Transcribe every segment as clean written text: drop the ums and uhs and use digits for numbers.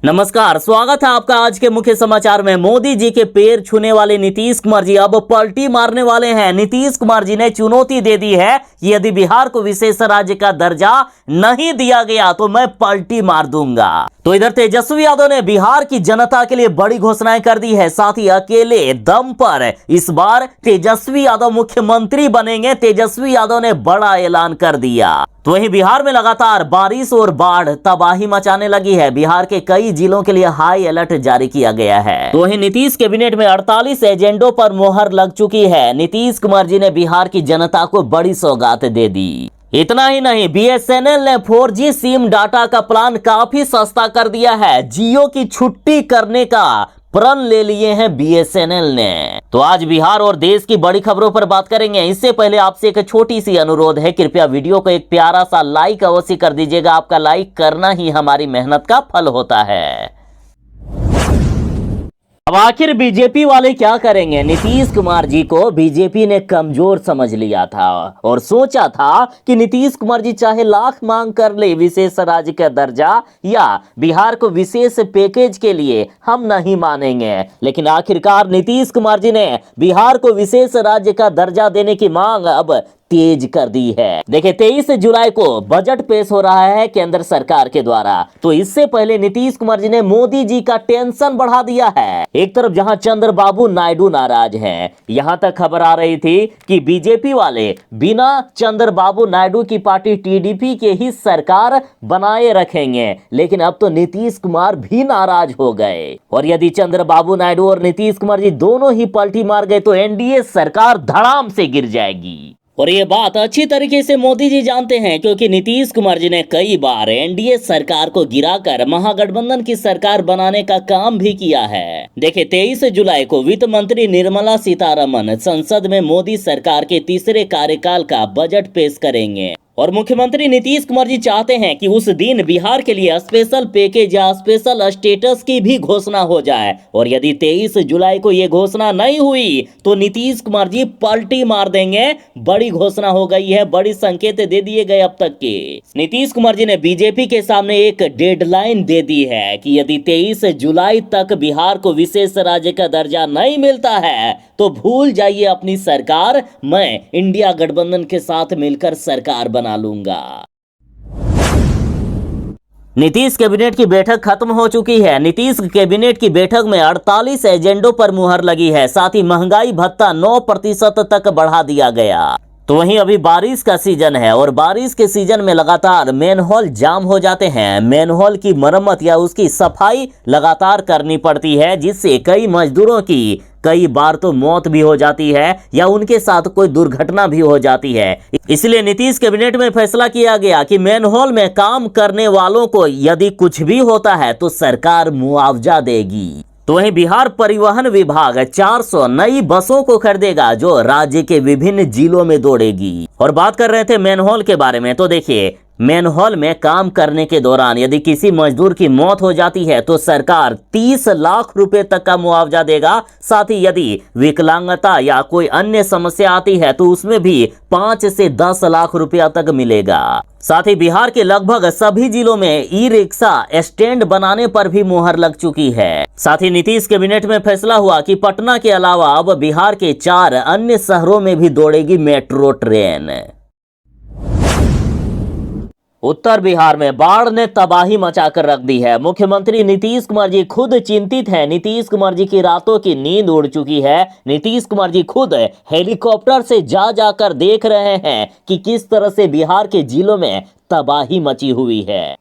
नमस्कार, स्वागत है आपका आज के मुख्य समाचार में। मोदी जी के पैर छूने वाले नीतीश कुमार जी अब पलटी मारने वाले हैं। नीतीश कुमार जी ने चुनौती दे दी है कि यदि बिहार को विशेष राज्य का दर्जा नहीं दिया गया तो मैं पलटी मार दूंगा। तो इधर तेजस्वी यादव ने बिहार की जनता के लिए बड़ी घोषणाएं कर दी है। साथ ही अकेले दम पर इस बार तेजस्वी यादव मुख्यमंत्री बनेंगे। तेजस्वी यादव ने बड़ा ऐलान कर दिया। तो वहीं बिहार में लगातार बारिश और बाढ़ तबाही मचाने लगी है। बिहार के कई जिलों के लिए हाई अलर्ट जारी किया गया है। तो वहीं नीतीश कैबिनेट में 48 एजेंडों पर मोहर लग चुकी है। नीतीश कुमार जी ने बिहार की जनता को बड़ी सौगात दे दी। इतना ही नहीं, BSNL ने 4G सिम डाटा का प्लान काफी सस्ता कर दिया है। जियो की छुट्टी करने का प्रण ले लिए हैं BSNL ने। तो आज बिहार और देश की बड़ी खबरों पर बात करेंगे। इससे पहले आपसे एक छोटी सी अनुरोध है, कृपया वीडियो को एक प्यारा सा लाइक अवश्य कर दीजिएगा। आपका लाइक करना ही हमारी मेहनत का फल होता है। अब आखिर बीजेपी वाले क्या करेंगे? नीतीश कुमार जी को बीजेपी ने कमजोर समझ लिया था और सोचा था कि नीतीश कुमार जी चाहे लाख मांग कर ले विशेष राज्य का दर्जा या बिहार को विशेष पैकेज के लिए हम नहीं मानेंगे। लेकिन आखिरकार नीतीश कुमार जी ने बिहार को विशेष राज्य का दर्जा देने की मांग अब तेज कर दी है। देखिए, 23 जुलाई को बजट पेश हो रहा है केंद्र सरकार के द्वारा। तो इससे पहले नीतीश कुमार जी ने मोदी जी का टेंशन बढ़ा दिया है। एक तरफ जहां चंद्रबाबू नायडू नाराज हैं, यहां तक खबर आ रही थी कि बीजेपी वाले बिना चंद्रबाबू नायडू की पार्टी TDP के ही सरकार बनाए रखेंगे। लेकिन अब तो नीतीश कुमार भी नाराज हो गए और यदि चंद्रबाबू नायडू और नीतीश कुमार जी दोनों ही पलटी मार गए तो NDA सरकार धड़ाम से गिर जाएगी। और ये बात अच्छी तरीके से मोदी जी जानते हैं, क्योंकि नीतीश कुमार जी ने कई बार NDA सरकार को गिराकर महागठबंधन की सरकार बनाने का काम भी किया है। देखिए, 23 जुलाई को वित्त मंत्री निर्मला सीतारमण संसद में मोदी सरकार के तीसरे कार्यकाल का बजट पेश करेंगे और मुख्यमंत्री नीतीश कुमार जी चाहते हैं कि उस दिन बिहार के लिए स्पेशल पैकेज या स्पेशल स्टेटस की भी घोषणा हो जाए। और यदि 23 जुलाई को यह घोषणा नहीं हुई तो नीतीश कुमार जी पलटी मार देंगे। बड़ी घोषणा हो गई है, बड़ी संकेत दे दिए गए अब तक के। नीतीश कुमार जी ने बीजेपी के सामने एक डेडलाइन दे दी है कि यदि 23 जुलाई तक बिहार को विशेष राज्य का दर्जा नहीं मिलता है तो भूल जाइए अपनी सरकार, मैं इंडिया गठबंधन के साथ मिलकर सरकार बना लूंगा। नीतीश कैबिनेट की बैठक खत्म हो चुकी है। नीतीश कैबिनेट की बैठक में 48 एजेंडों पर मुहर लगी है। साथ ही महंगाई भत्ता 9% तक बढ़ा दिया गया। तो वहीं अभी बारिश का सीजन है और बारिश के सीजन में लगातार मैनहोल जाम हो जाते हैं। मैनहोल की मरम्मत या उसकी सफाई लगातार करनी पड़ती है, जिससे कई मजदूरों की कई बार तो मौत भी हो जाती है या उनके साथ कोई दुर्घटना भी हो जाती है। इसलिए नीतीश कैबिनेट में फैसला किया गया कि मैनहोल में काम करने वालों को यदि कुछ भी होता है तो सरकार मुआवजा देगी। तो वहीं बिहार परिवहन विभाग 400 नई बसों को खरीदेगा जो राज्य के विभिन्न जिलों में दौड़ेगी। और बात कर रहे थे मैनहोल के बारे में, तो देखिए, मैनहोल में काम करने के दौरान यदि किसी मजदूर की मौत हो जाती है तो सरकार 30 लाख रुपए तक का मुआवजा देगा। साथ ही यदि विकलांगता या कोई अन्य समस्या आती है तो उसमें भी 5 से 10 लाख रुपया तक मिलेगा। साथ ही बिहार के लगभग सभी जिलों में ई-रिक्शा स्टैंड बनाने पर भी मुहर लग चुकी है। साथ ही नीतीश कैबिनेट में फैसला हुआ कि पटना के अलावा अब बिहार के 4 अन्य शहरों में भी दौड़ेगी मेट्रो ट्रेन। उत्तर बिहार में बाढ़ ने तबाही मचाकर रख दी है। मुख्यमंत्री नीतीश कुमार जी खुद चिंतित हैं। नीतीश कुमार जी की रातों की नींद उड़ चुकी है। नीतीश कुमार जी खुद हेलीकॉप्टर से जा जाकर देख रहे हैं कि किस तरह से बिहार के जिलों में तबाही मची हुई है।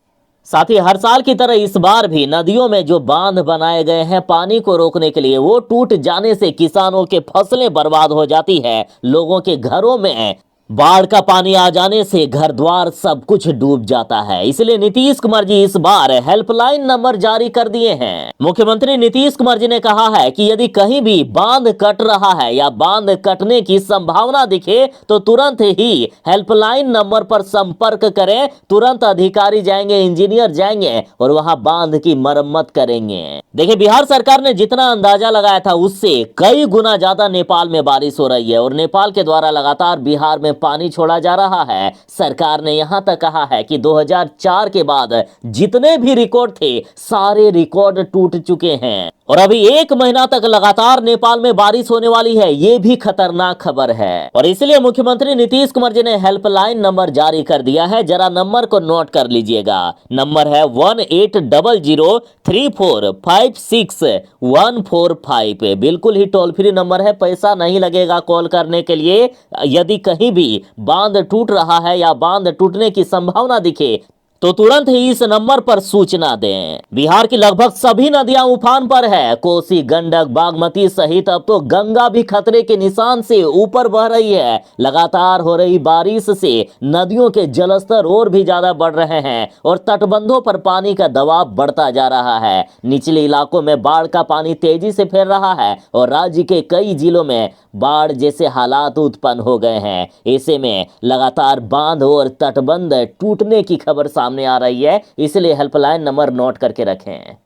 साथ ही हर साल की तरह इस बार भी नदियों में जो बांध बनाए गए हैं पानी को रोकने के लिए, वो टूट जाने से किसानों के फसलें बर्बाद हो जाती है। लोगों के घरों में बाढ़ का पानी आ जाने से घर द्वार सब कुछ डूब जाता है। इसलिए नीतीश कुमार जी इस बार हेल्पलाइन नंबर जारी कर दिए हैं। मुख्यमंत्री नीतीश कुमार जी ने कहा है कि यदि कहीं भी बांध कट रहा है या बांध कटने की संभावना दिखे तो तुरंत ही हेल्पलाइन नंबर पर संपर्क करें। तुरंत अधिकारी जाएंगे, इंजीनियर जाएंगे और वहां बांध की मरम्मत करेंगे। देखिए, बिहार सरकार ने जितना अंदाजा लगाया था उससे कई गुना ज्यादा नेपाल में बारिश हो रही है और नेपाल के द्वारा लगातार बिहार में पानी छोड़ा जा रहा है। सरकार ने यहां तक कहा है कि 2004 के बाद जितने भी रिकॉर्ड थे सारे रिकॉर्ड टूट चुके हैं और अभी 1 महीना तक लगातार नेपाल में बारिश होने वाली है। ये भी खतरनाक खबर है और इसलिए मुख्यमंत्री नीतीश कुमार जी ने हेल्पलाइन नंबर जारी कर दिया है। जरा नंबर को नोट कर लीजिएगा। नंबर है 18003456 बिल्कुल ही टोल फ्री नंबर है। पैसा नहीं लगेगा कॉल करने के लिए। यदि कहीं भी बांध टूट रहा है या बांध टूटने की संभावना दिखे तो तुरंत ही इस नंबर पर सूचना दें। बिहार की लगभग सभी नदियां उफान पर है। कोसी, गंडक, बागमती सहित अब तो गंगा भी खतरे के निशान से ऊपर बह रही है। लगातार हो रही बारिश से नदियों के जलस्तर और भी ज्यादा बढ़ रहे हैं और तटबंधों पर पानी का दबाव बढ़ता जा रहा है। निचले इलाकों में बाढ़ का पानी तेजी से फैल रहा है और राज्य के कई जिलों में बाढ़ जैसे हालात उत्पन्न हो गए हैं। ऐसे में लगातार बांध और तटबंध टूटने की खबर सामने आ रही है, इसलिए हेल्पलाइन नंबर नोट करके रखें।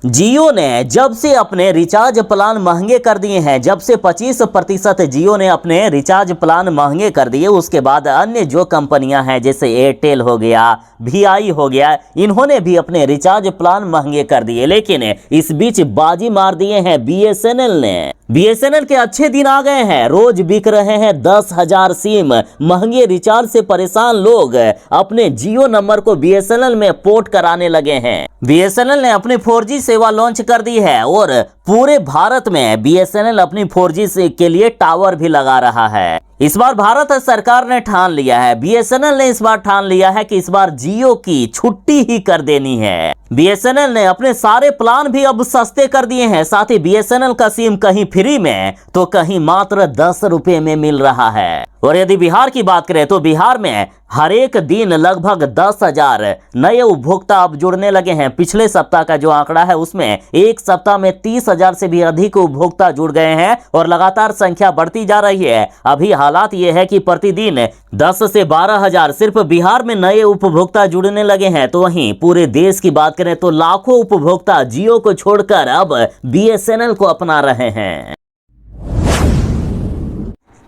जियो ने जब से अपने रिचार्ज प्लान महंगे कर दिए हैं, जब से 25% जियो ने अपने रिचार्ज प्लान महंगे कर दिए, उसके बाद अन्य जो कंपनियां हैं जैसे एयरटेल हो गया, वीआई हो गया, इन्होंने भी अपने रिचार्ज प्लान महंगे कर दिए। लेकिन इस बीच बाजी मार दिए हैं बीएसएनएल ने। बीएसएनएल के अच्छे दिन आ गए हैं। रोज बिक रहे हैं 10,000 सिम। महंगे रिचार्ज से परेशान लोग अपने जियो नंबर को बीएसएनएल में पोर्ट कराने लगे हैं। बीएसएनएल ने अपनी 4G सेवा लॉन्च कर दी है और पूरे भारत में बीएसएनएल अपनी 4G के लिए टावर भी लगा रहा है। इस बार भारत सरकार ने ठान लिया है, बीएसएनएल ने इस बार ठान लिया है कि इस बार जियो की छुट्टी ही कर देनी है। बीएसएनएल ने अपने सारे प्लान भी अब सस्ते कर दिए हैं। साथ ही बीएसएनएल का सिम कहीं फ्री में तो कहीं मात्र 10 रुपए में मिल रहा है। और यदि बिहार की बात करें तो बिहार में हर एक दिन लगभग 10,000 नए उपभोक्ता अब जुड़ने लगे हैं। पिछले सप्ताह का जो आंकड़ा है उसमें एक सप्ताह में 30,000 से भी अधिक उपभोक्ता जुड़ गए हैं और लगातार संख्या बढ़ती जा रही है। अभी हालात ये है कि प्रतिदिन 10 से 12,000 सिर्फ बिहार में नए उपभोक्ता जुड़ने लगे हैं। तो वहीं पूरे देश की बात करें तो लाखों उपभोक्ता जियो को छोड़कर अब बीएसएनएल को अपना रहे हैं।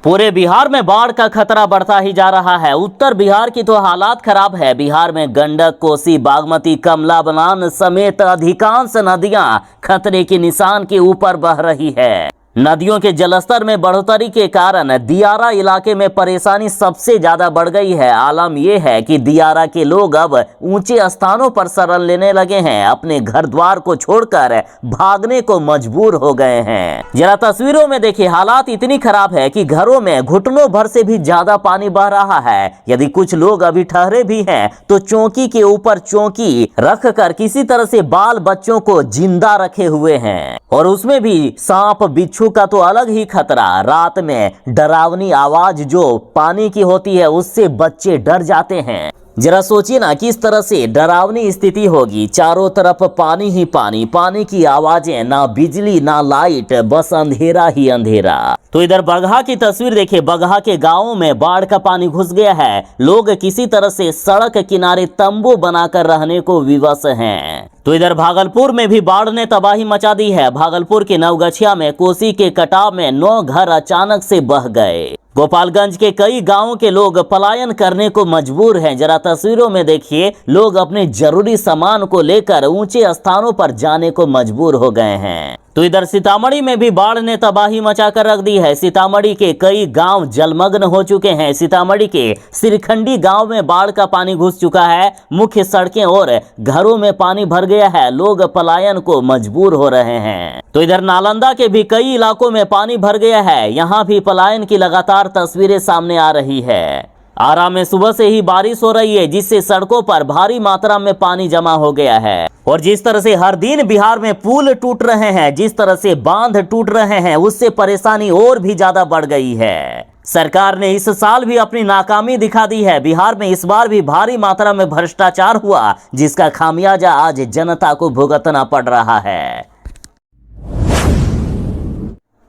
पूरे बिहार में बाढ़ का खतरा बढ़ता ही जा रहा है। उत्तर बिहार की तो हालात खराब है। बिहार में गंडक, कोसी, बागमती, कमला बलान समेत अधिकांश नदियां खतरे के निशान के ऊपर बह रही है। नदियों के जलस्तर में बढ़ोतरी के कारण दियारा इलाके में परेशानी सबसे ज्यादा बढ़ गई है। आलम यह है कि दियारा के लोग अब ऊंचे स्थानों पर शरण लेने लगे हैं। अपने घर द्वार को छोड़कर भागने को मजबूर हो गए हैं। जरा तस्वीरों में देखिए, हालात इतनी खराब है कि घरों में घुटनों भर से भी ज्यादा पानी बह रहा है। यदि कुछ लोग अभी ठहरे भी हैं तो चौकी के ऊपर चौकी रख कर किसी तरह से बाल बच्चों को जिंदा रखे हुए हैं और उसमें भी सांप बिच्छू का तो अलग ही खतरा। रात में डरावनी आवाज जो पानी की होती है उससे बच्चे डर जाते हैं। जरा सोचिए ना किस तरह से डरावनी स्थिति होगी। चारों तरफ पानी ही पानी, पानी की आवाजें, ना बिजली ना लाइट, बस अंधेरा ही अंधेरा। तो इधर बगहा की तस्वीर देखिए। बगहा के गांवों में बाढ़ का पानी घुस गया है। लोग किसी तरह से सड़क किनारे तंबू बनाकर रहने को विवश हैं। तो इधर भागलपुर में भी बाढ़ ने तबाही मचा दी है। भागलपुर के नवगछिया में कोसी के कटाव में 9 घर अचानक से बह गए। गोपालगंज के कई गांवों के लोग पलायन करने को मजबूर हैं। जरा तस्वीरों में देखिए, लोग अपने जरूरी सामान को लेकर ऊंचे स्थानों पर जाने को मजबूर हो गए हैं। तो इधर सीतामढ़ी में भी बाढ़ ने तबाही मचा कर रख दी है। सीतामढ़ी के कई गांव जलमग्न हो चुके हैं। सीतामढ़ी के सिरखंडी गांव में बाढ़ का पानी घुस चुका है। मुख्य सड़कें और घरों में पानी भर गया है। लोग पलायन को मजबूर हो रहे हैं। तो इधर नालंदा के भी कई इलाकों में पानी भर गया है। यहाँ भी पलायन की लगातार तस्वीरें सामने आ रही है। आरा में सुबह से ही बारिश हो रही है जिससे सड़कों पर भारी मात्रा में पानी जमा हो गया है। और जिस तरह से हर दिन बिहार में पुल टूट रहे हैं, जिस तरह से बांध टूट रहे हैं, उससे परेशानी और भी ज्यादा बढ़ गई है। सरकार ने इस साल भी अपनी नाकामी दिखा दी है। बिहार में इस बार भी भारी मात्रा में भ्रष्टाचार हुआ जिसका खामियाजा आज जनता को भुगतना पड़ रहा है।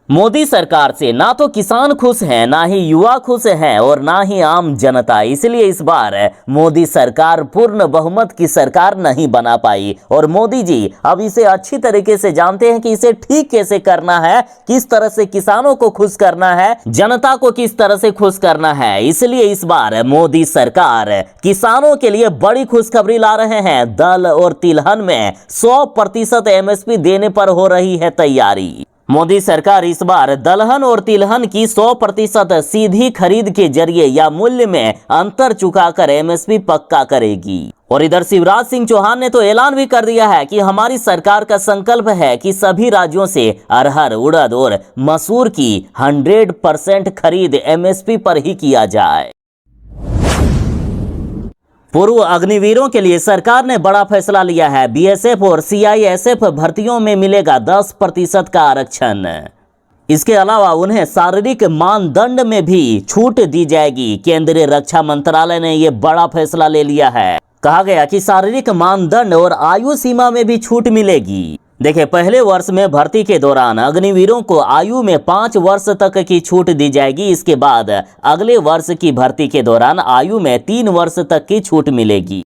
मोदी सरकार से ना तो किसान खुश हैं, ना ही युवा खुश हैं और ना ही आम जनता। इसलिए इस बार मोदी सरकार पूर्ण बहुमत की सरकार नहीं बना पाई और मोदी जी अब इसे अच्छी तरीके से जानते हैं कि इसे ठीक कैसे करना है, किस तरह से किसानों को खुश करना है, जनता को किस तरह से खुश करना है। इसलिए इस बार मोदी सरकार किसानों के लिए बड़ी खुशखबरी ला रहे हैं। दाल और तिलहन में 100% एमएसपी देने पर हो रही है तैयारी। मोदी सरकार इस बार दलहन और तिलहन की 100% सीधी खरीद के जरिए या मूल्य में अंतर चुकाकर एमएसपी पक्का करेगी। और इधर शिवराज सिंह चौहान ने तो ऐलान भी कर दिया है कि हमारी सरकार का संकल्प है कि सभी राज्यों से अरहर, उड़द और मसूर की 100% खरीद एमएसपी पर ही किया जाए। पूर्व अग्निवीरों के लिए सरकार ने बड़ा फैसला लिया है। बीएसएफ और सीआईएसएफ भर्तियों में मिलेगा 10% का आरक्षण। इसके अलावा उन्हें शारीरिक मानदंड में भी छूट दी जाएगी। केंद्रीय रक्षा मंत्रालय ने यह बड़ा फैसला ले लिया है। कहा गया कि शारीरिक मानदंड और आयु सीमा में भी छूट मिलेगी। देखिए, पहले वर्ष में भर्ती के दौरान अग्निवीरों को आयु में 5 वर्ष तक की छूट दी जाएगी। इसके बाद अगले वर्ष की भर्ती के दौरान आयु में 3 वर्ष तक की छूट मिलेगी।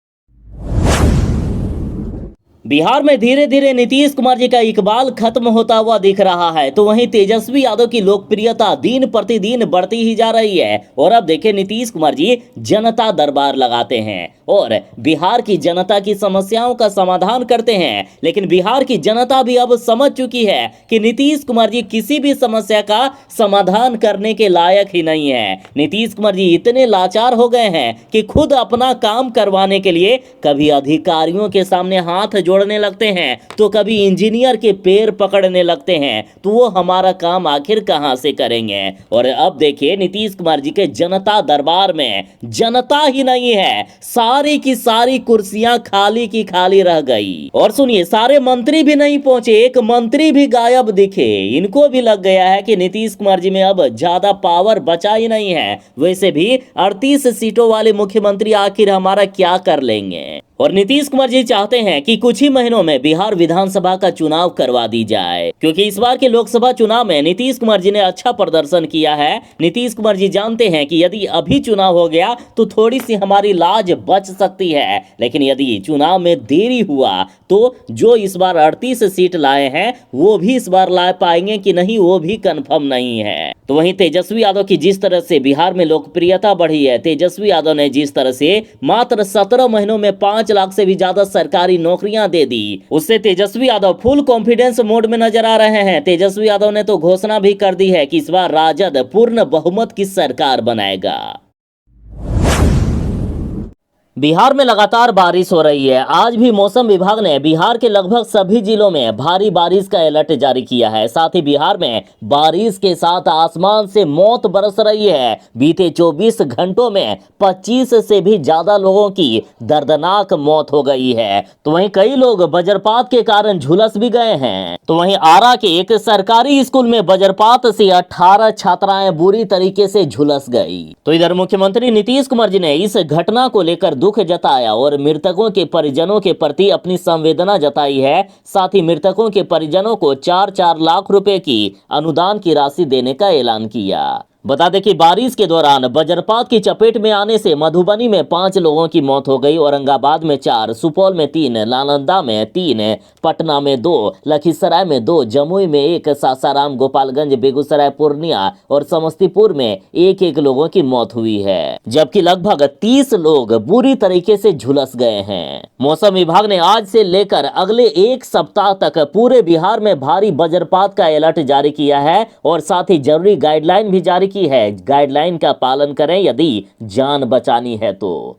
बिहार में धीरे धीरे नीतीश कुमार जी का इकबाल खत्म होता हुआ दिख रहा है, तो वहीं तेजस्वी यादव की लोकप्रियता दिन प्रतिदिन बढ़ती ही जा रही है। और अब देखिए, नीतीश कुमार जी जनता दरबार लगाते हैं और बिहार की जनता की समस्याओं का समाधान करते हैं। लेकिन बिहार की जनता भी अब समझ चुकी है कि नीतीश कुमार जी किसी भी समस्या का समाधान करने के लायक ही नहीं है। नीतीश कुमार जी इतने लाचार हो गए हैं कि खुद अपना काम करवाने के लिए कभी अधिकारियों के सामने हाथ जोड़ने लगते हैं, तो कभी इंजीनियर के पैर पकड़ने लगते हैं। तो वो हमारा काम आखिर कहां से करेंगे। और अब देखिए, नीतीश कुमार जी के जनता दरबार में जनता ही नहीं है, सारी की सारी कुर्सियां खाली की खाली रह गई। और सुनिए, सारे मंत्री भी नहीं पहुंचे, एक मंत्री भी गायब दिखे। इनको भी लग गया है कि नीतीश कुमार जी में अब ज्यादा पावर बचा ही नहीं है। वैसे भी 38 सीटों वाले मुख्यमंत्री आखिर हमारा क्या कर लेंगे। और नीतीश कुमार जी चाहते हैं कि कुछ ही महीनों में बिहार विधानसभा का चुनाव करवा दी जाए, क्योंकि इस बार के लोकसभा चुनाव में नीतीश कुमार जी ने अच्छा प्रदर्शन किया है। नीतीश कुमार जी जानते हैं कि यदि अभी चुनाव हो गया तो थोड़ी सी हमारी लाज बच सकती है, लेकिन यदि चुनाव में देरी हुआ तो जो इस बार 38 सीट लाए हैं वो भी इस बार ला पाएंगे कि नहीं, वो भी कंफर्म नहीं है। तो वहीं तेजस्वी यादव की जिस तरह से बिहार में लोकप्रियता बढ़ी है, तेजस्वी यादव ने जिस तरह से मात्र 17 महीनों में 5 लाख से भी ज्यादा सरकारी नौकरियां दे दी, उससे Tejashwi Yadav full confidence mode में नजर आ रहे हैं। तेजस्वी यादव ने तो घोषणा भी कर दी है कि इस बार राजद पूर्ण बहुमत की सरकार बनाएगा। बिहार में लगातार बारिश हो रही है। आज भी मौसम विभाग ने बिहार के लगभग सभी जिलों में भारी बारिश का अलर्ट जारी किया है। साथ ही बिहार में बारिश के साथ आसमान से मौत बरस रही है। बीते 24 घंटों में 25 से भी ज्यादा लोगों की दर्दनाक मौत हो गई है। तो वहीं कई लोग वज्रपात के कारण झुलस भी गए हैं। तो वहीं आरा के एक सरकारी स्कूल में वज्रपात से 18 छात्राएं बुरी तरीके से झुलस गई। तो इधर मुख्यमंत्री नीतीश कुमार जी ने इस घटना को लेकर दुख जताया और मृतकों के परिजनों के प्रति अपनी संवेदना जताई है। साथ ही मृतकों के परिजनों को 4-4 लाख रुपए की अनुदान की राशि देने का ऐलान किया। बता दें कि बारिश के दौरान वज्रपात की चपेट में आने से मधुबनी में 5 लोगों की मौत हो गई, औरंगाबाद में 4, सुपौल में 3, नालंदा में 3, पटना में 2, लखीसराय में 2, जमुई में 1, सासाराम, गोपालगंज, बेगूसराय, पूर्णिया और समस्तीपुर में 1-1 लोगों की मौत हुई है, जबकि लगभग 30 लोग बुरी तरीके से झुलस गए हैं। मौसम विभाग ने आज से लेकर अगले 1 सप्ताह तक पूरे बिहार में भारी वज्रपात का अलर्ट जारी किया है और साथ ही जरूरी गाइडलाइन भी जारी की है। गाइडलाइन का पालन करें यदि जान बचानी है तो।